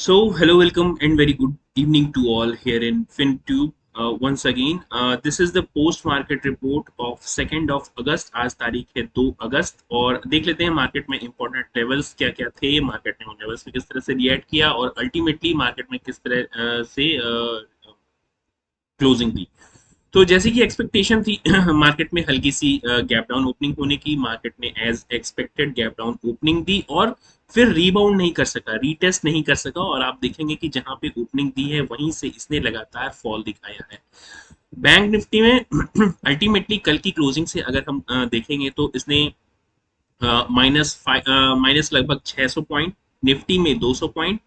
So, hello, welcome, and very good evening to all here in FinTube. Once again, this is the post market report of 2nd of अगस्त. आज तारीख है 2 अगस्त और देख लेते हैं market में इंपॉर्टेंट लेवल्स क्या क्या थे, मार्केट ने उन लेवल्स पे किस तरह से रिएक्ट किया और अल्टीमेटली मार्केट में किस तरह से क्लोजिंग दी। तो जैसे कि एक्सपेक्टेशन थी मार्केट में हल्की सी गैप डाउन ओपनिंग होने की, मार्केट ने as expected gap down opening दी और फिर रीबाउंड नहीं कर सका, रीटेस्ट नहीं कर सका और आप देखेंगे कि जहां पे ओपनिंग दी है वहीं से इसने लगातार फॉल दिखाया है। बैंक निफ्टी में अल्टीमेटली कल की क्लोजिंग से अगर हम देखेंगे तो इसने माइनस लगभग 600 पॉइंट, निफ्टी में 200 पॉइंट,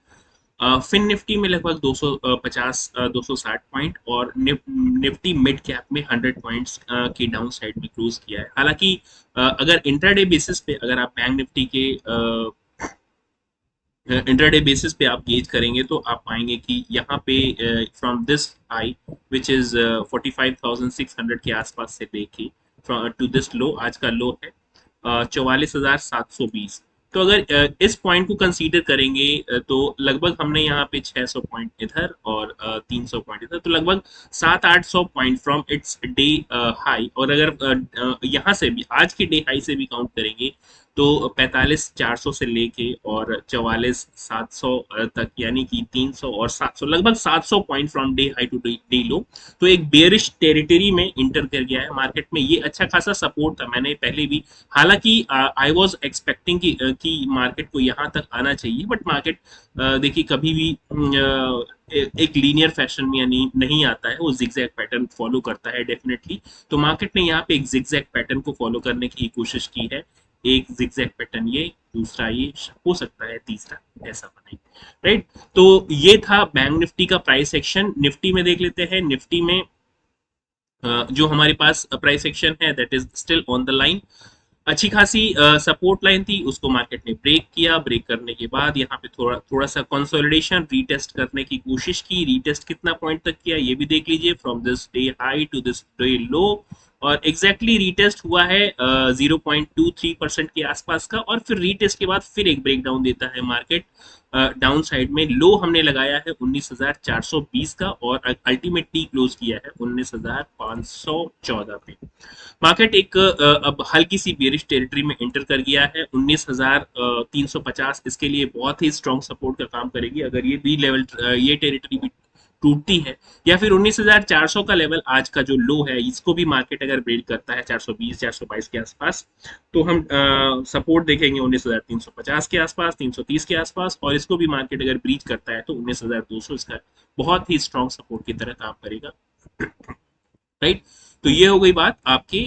फिन निफ्टी में लगभग 250 260 पॉइंट और निफ्टी मिड कैप में 100 पॉइंट्स की डाउन साइड में क्लोज किया है। हालांकि अगर इंट्राडे बेसिस पे अगर आप बैंक निफ्टी के इंट्राडे बेसिस पे आप गेज करेंगे तो आप पाएंगे कि यहाँ पे from this high which is 45,600 के आसपास से लेके टू दिस लो, आज का लो है 44,720। तो अगर इस पॉइंट को कंसीडर करेंगे तो लगभग हमने यहाँ पे 600 पॉइंट इधर और 300 पॉइंट इधर, तो लगभग 700-800 point from its day high. और अगर यहाँ से भी आज के डे हाई से भी काउंट करेंगे तो 45,400 से लेके और 44,700 तक, यानी कि 300 और 700, लगभग 700 point from day high to day low. तो एक बेरिश टेरिटरी में इंटर कर गया है मार्केट में। ये अच्छा खासा सपोर्ट था, मैंने पहले भी, हालांकि आई वाज एक्सपेक्टिंग कि मार्केट को यहाँ तक आना चाहिए, बट मार्केट देखिए कभी भी एक लीनियर फैशन में यानी नहीं आता है, वो जिगजैग पैटर्न फॉलो करता है डेफिनेटली। तो मार्केट ने यहाँ पे एक जिगजैग पैटर्न को फॉलो करने की कोशिश की है। एक जिगजैग पैटर्न ये, दूसरा ये, हो सकता है तीसरा ऐसा बने, राइट। तो ये था बैंक निफ्टी का प्राइस एक्शन। निफ्टी में देख लेते हैं। निफ्टी में जो हमारे पास प्राइस एक्शन है that is still on the line. अच्छी खासी सपोर्ट लाइन थी, उसको मार्केट ने ब्रेक किया। ब्रेक करने के बाद यहाँ पे थोड़ा थोड़ा सा कंसोलिडेशन, रीटेस्ट करने की कोशिश की। रीटेस्ट कितना पॉइंट तक किया ये भी देख लीजिए, from this day high to this day low, और एग्जैक्टली रीटेस्ट हुआ है 0.23% के आसपास का। और फिर रीटेस्ट के बाद फिर एक ब्रेकडाउन देता है मार्केट डाउन साइड में। लो हमने लगाया है 19,420 का और अल्टीमेटली क्लोज किया है 19,514 पे। मार्केट एक अब हल्की सी बेरिश टेरिटरी में एंटर कर गया है। 19,350 इसके लिए बहुत ही स्ट्रॉन्ग सपोर्ट का काम करेगी। अगर ये भी लेवल, ये टेरिटरी भी टूटती है, या फिर 19,400 का लेवल आज का जो लो है, इसको भी मार्केट अगर ब्रेक करता है 420 422 के आसपास, तो हम सपोर्ट देखेंगे 19,350 के आसपास, 330 के आसपास। और इसको भी मार्केट अगर ब्रीच करता है तो 19,200 इसका बहुत ही स्ट्रॉन्ग सपोर्ट की तरह काम करेगा, राइट। तो ये हो गई बात आपकी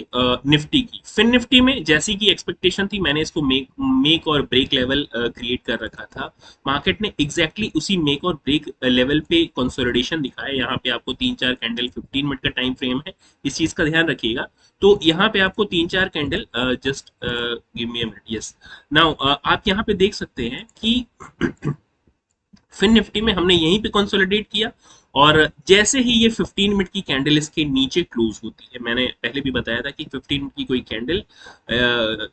निफ्टी की। फिन निफ्टी में जैसी की एक्सपेक्टेशन थी, मैंने इसको मेक और ब्रेक लेवल क्रिएट कर रखा था। मार्केट ने एग्जैक्टली उसी मेक और ब्रेक लेवल पे कंसोलिडेशन दिखाया। यहाँ पे आपको 3-4 कैंडल, 15 मिनट का टाइम फ्रेम है, इस चीज का ध्यान रखिएगा। तो यहाँ पे आपको 3-4 candle, just give me a minute, yes. Now आप यहाँ पे देख सकते हैं कि फिन निफ्टी में हमने यहीं पे कंसोलिडेट किया और जैसे ही ये 15 मिनट की कैंडल इसके नीचे क्लोज होती है, मैंने पहले भी बताया था कि 15 मिनट की कोई कैंडल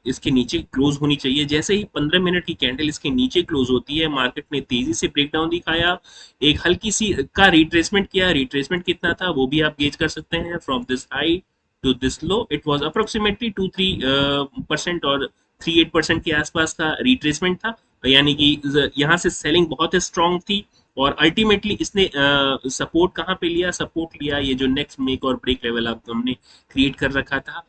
इसके नीचे क्लोज होनी चाहिए। जैसे ही 15 मिनट की कैंडल इसके नीचे क्लोज होती है, मार्केट ने तेजी से ब्रेकडाउन दिखाया, एक हल्की सी का रिट्रेसमेंट किया। रिट्रेसमेंट कितना था वो भी आप गेज कर सकते हैं, from this high to this low it was approximately 2-3% और 3-8% के आसपास का रिट्रेसमेंट था। यानी कि यहाँ से सेलिंग बहुत स्ट्रांग थी और अल्टीमेटली इसने सपोर्ट कहाँ पे लिया, सपोर्ट लिया ये जो नेक्स्ट मेक और ब्रेक लेवल आप हमने क्रिएट कर रखा था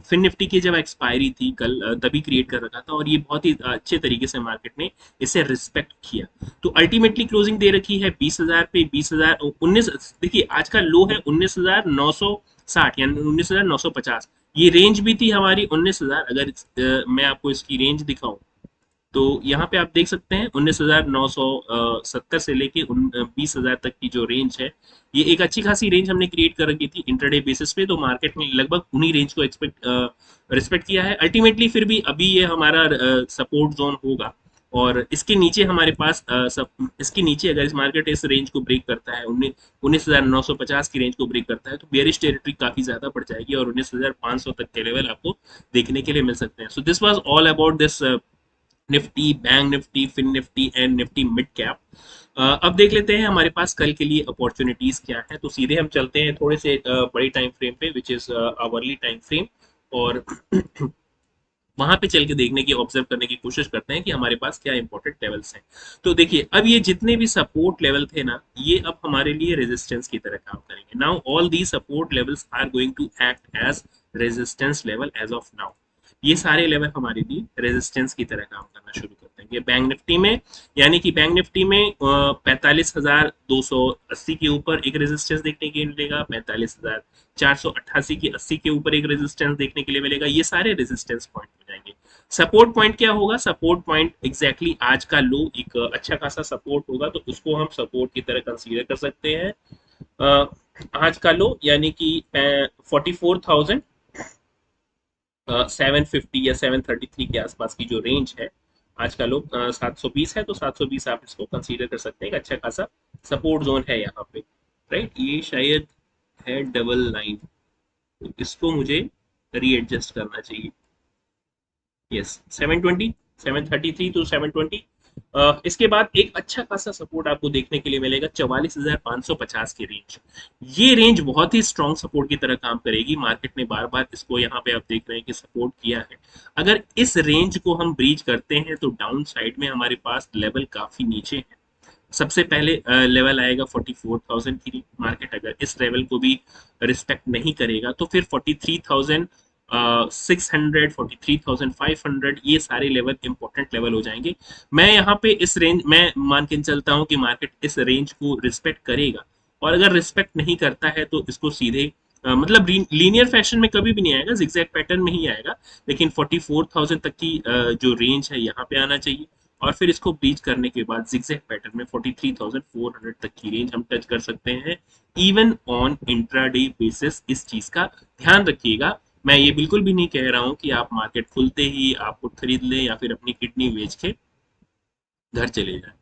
फिन निफ्टी की जब एक्सपायरी थी कल, तभी क्रिएट कर रखा था और ये बहुत ही अच्छे तरीके से मार्केट ने इसे रिस्पेक्ट किया। तो अल्टीमेटली क्लोजिंग दे रखी है 20,000 पे, 20,019। देखिए आज का लो है 19,960 यानी 19,950। ये रेंज भी थी हमारी 19,000। अगर मैं आपको इसकी रेंज दिखाऊं तो यहाँ पे आप देख सकते हैं 19,970 से लेके 20,000 तक की जो रेंज है, ये एक अच्छी खासी रेंज हमने क्रिएट कर रखी थी इंटरडे बेसिस पे। तो मार्केट ने लगभग उन्हीं रेंज को रिस्पेक्ट किया है। अल्टीमेटली फिर भी अभी ये हमारा सपोर्ट जोन होगा और इसके नीचे हमारे पास इसके नीचे अगर इस मार्केट इस रेंज को ब्रेक करता है, 19,950 की रेंज को ब्रेक करता है, तो बेयरिश टेरिटरी काफी ज्यादा बढ़ जाएगी और 19,500 तक के लेवल आपको देखने के लिए मिल सकते हैं। So this was all about this Nifty, bank Nifty, fin Nifty and Nifty mid cap. अब देख लेते हैं हमारे पास कल के लिए अपॉर्चुनिटीज क्या है। तो सीधे हम चलते हैं थोड़े से बड़ी टाइम फ्रेम पे, which is hourly time frame. और वहां पे चल के देखने की, ऑब्जर्व करने की कोशिश करते हैं कि हमारे पास क्या इंपॉर्टेंट लेवल्स हैं। तो देखिए, अब ये जितने भी सपोर्ट लेवल थे ना, ये अब हमारे लिए रेजिस्टेंस की तरह काम करेंगे। Now all the support levels are going to act as resistance level as of now. ये सारे लेवल हमारे लिए रेजिस्टेंस की तरह काम करना शुरू कर देंगे बैंक निफ्टी में। यानी कि बैंक निफ्टी में 45,280 के ऊपर एक रेजिस्टेंस देखने के लिए मिलेगा, 45,488 की 80 के ऊपर एक रेजिस्टेंस देखने के लिए मिलेगा। ये सारे रेजिस्टेंस पॉइंट हो जाएंगे। सपोर्ट पॉइंट क्या होगा? सपोर्ट पॉइंट एग्जैक्टली आज का लो एक अच्छा खासा सपोर्ट होगा, तो उसको हम सपोर्ट की तरह कंसीडर कर सकते हैं। आज का लो यानी कि 44,750 या 733 के आसपास की जो रेंज है, आज का लो 720 है, तो 720 आप इसको कंसीडर कर सकते हैं। एक अच्छा खासा सपोर्ट जोन है यहाँ पे, राइट। ये शायद है डबल लाइन, तो इसको मुझे रीएडजस्ट करना चाहिए। Yes, 720, 733 to 720। इसके बाद एक अच्छा खासा सपोर्ट आपको देखने के लिए मिलेगा 44,550 की रेंज। ये रेंज बहुत ही स्ट्रॉन्ग सपोर्ट की तरह काम करेगी। मार्केट ने बार बार इसको, यहाँ पे आप देख रहे हैं कि सपोर्ट किया है। अगर इस रेंज को हम ब्रीच करते हैं तो डाउन साइड में हमारे पास लेवल काफी नीचे है। सबसे पहले लेवल आएगा 44,000 की। मार्केट अगर इस लेवल को भी रिस्पेक्ट नहीं करेगा तो फिर 43,600, 43,500, ये सारे लेवल इंपॉर्टेंट लेवल हो जाएंगे। मैं यहाँ पे इस रेंज में मान के चलता हूँ कि मार्केट इस रेंज को रिस्पेक्ट करेगा, और अगर रिस्पेक्ट नहीं करता है तो इसको सीधे मतलब लीनियर फैशन में कभी भी नहीं आएगा, जिगजैग पैटर्न में ही आएगा। लेकिन 44,000 तक की जो रेंज है यहाँ पे आना चाहिए, और फिर इसको ब्रीच करने के बाद जिगजैग पैटर्न में 43,400 तक की रेंज हम टच कर सकते हैं, इवन ऑन इंट्राडे बेसिस। इस चीज का ध्यान रखिएगा। मैं ये बिल्कुल भी नहीं कह रहा हूं कि आप मार्केट खुलते ही आप पुट खरीद लें या फिर अपनी किडनी बेच के घर चले जाएं।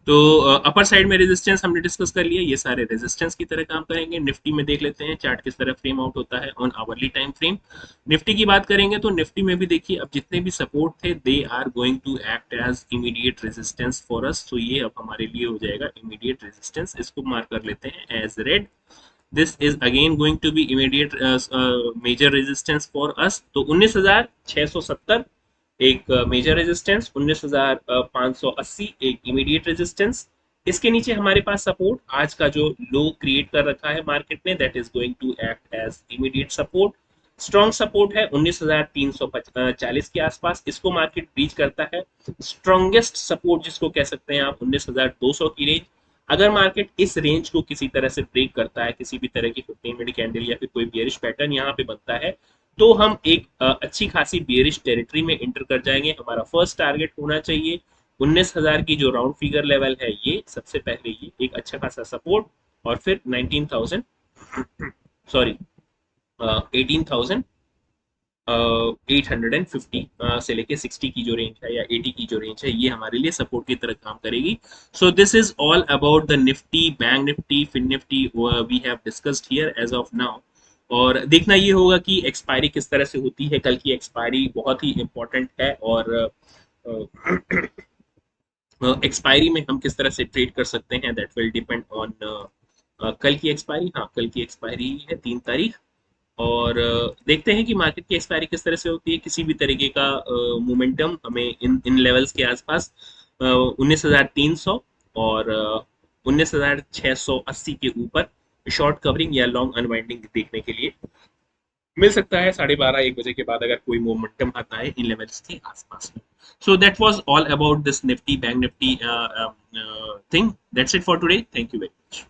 तो अपर साइड में रेजिस्टेंस हमने डिस्कस कर लिया, ये सारे रेजिस्टेंस की तरह काम करेंगे। निफ्टी में देख लेते हैं चार्ट किस तरह फ्रेम आउट होता है on hourly time frame. Nifty की बात करेंगे तो निफ्टी में भी देखिए, अब जितने भी सपोर्ट थे they are going to act as immediate resistance for us. तो ये अब हमारे लिए हो जाएगा इमीडिएट रेजिस्टेंस, इसको मार्क कर लेते हैं as red. This is again going to be immediate major resistance for us. तो 19,670 एक मेजर रेजिस्टेंस, 19,580 एक इमीडिएट रेजिस्टेंस। इसके नीचे हमारे पास सपोर्ट, आज का जो लो क्रिएट कर रखा है मार्केट ने, that is going to act as immediate support. Strong support है 19,340 के आसपास, इसको मार्केट ब्रीच करता है। स्ट्रॉन्गेस्ट सपोर्ट जिसको कह सकते हैं आप, 19,200 की रेंज। अगर मार्केट इस रेंज को किसी तरह से ब्रेक करता है, किसी भी तरह की 15 मिनट कैंडल या फिर कोई बियरिश पैटर्न यहाँ पे बनता है, तो हम एक अच्छी खासी बियरिश टेरिटरी में एंटर कर जाएंगे। हमारा फर्स्ट टारगेट होना चाहिए 19,000 की जो राउंड फिगर लेवल है, ये सबसे पहले ये एक अच्छा खासा सपोर्ट, और फिर 19,000, सॉरी 18,000 850 से लेके 60 की जो रेंज है या 80 की जो रेंज है, ये हमारे लिए सपोर्ट की तरह काम करेगी। So this is all about the Nifty, bank Nifty, fin Nifty we have discussed here as of now. और देखना ये होगा कि एक्सपायरी किस तरह से होती है। कल की एक्सपायरी बहुत ही इंपॉर्टेंट है, और एक्सपायरी में हम किस तरह से ट्रेड कर सकते हैं, दैट विल डिपेंड ऑन कल की एक्सपायरी। हाँ, कल की एक्सपायरी है 3 तारीख, और देखते हैं कि मार्केट की एक्सपायरी किस तरह से होती है। किसी भी तरीके का मोमेंटम हमें इन इन लेवल्स के आसपास 19,300 और 19,680 के ऊपर शॉर्ट कवरिंग या लॉन्ग अनवाइंडिंग देखने के लिए मिल सकता है 12:30 1 बजे के बाद, अगर कोई मोमेंटम आता है इन लेवल्स के आसपास में। So that was all about this Nifty Bank Nifty thing. That's it for today. Thank you very much.